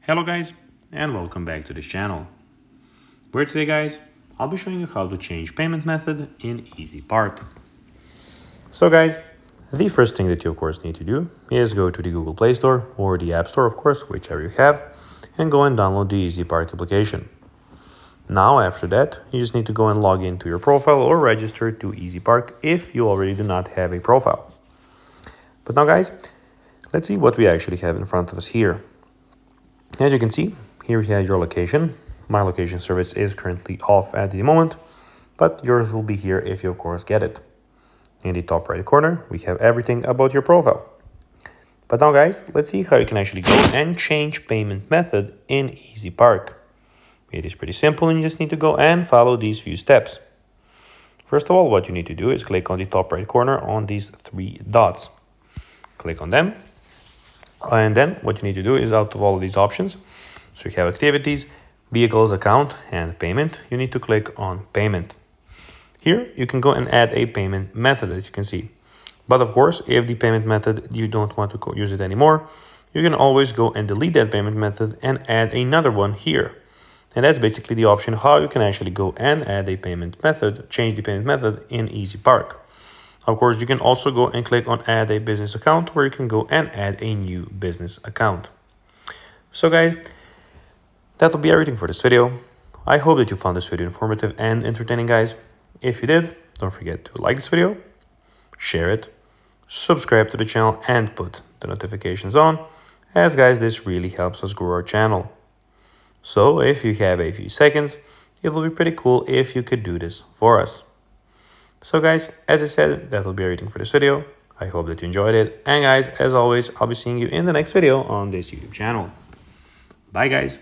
Hello guys, and welcome back to this channel. Where today guys, I'll be showing you how to change payment method in EasyPark. So guys, the first thing that you of course need to do is go to the Google Play Store or the App Store, of course, whichever you have, and go and download the EasyPark application. Now after that, you just need to go and log into your profile or register to EasyPark if you already do not have a profile. But now guys, let's see what we actually have in front of us here. As you can see, here we have your location. My location service is currently off at the moment, but yours will be here if you of course get it. In the top right corner, we have everything about your profile. But now guys, let's see how you can actually go and change payment method in EasyPark. It is pretty simple and you just need to go and follow these few steps. First of all, what you need to do is click on the top right corner on these three dots. Click on them. And then what you need to do is out of all of these options, so you have activities, vehicles, account, and payment, you need to click on payment. Here you can go and add a payment method, as you can see. But of course, if the payment method, you don't want to use it anymore, you can always go and delete that payment method and add another one here. And that's basically the option how you can actually go and add a payment method, change the payment method in EasyPark. Of course, you can also go and click on add a business account where you can go and add a new business account. So guys, that will be everything for this video. I hope that you found this video informative and entertaining guys. If you did, don't forget to like this video, share it, subscribe to the channel and put the notifications on, as guys, this really helps us grow our channel. So if you have a few seconds, it will be pretty cool if you could do this for us. So guys, as I said, that will be everything for this video. I hope that you enjoyed it. And guys, as always, I'll be seeing you in the next video on this YouTube channel. Bye guys.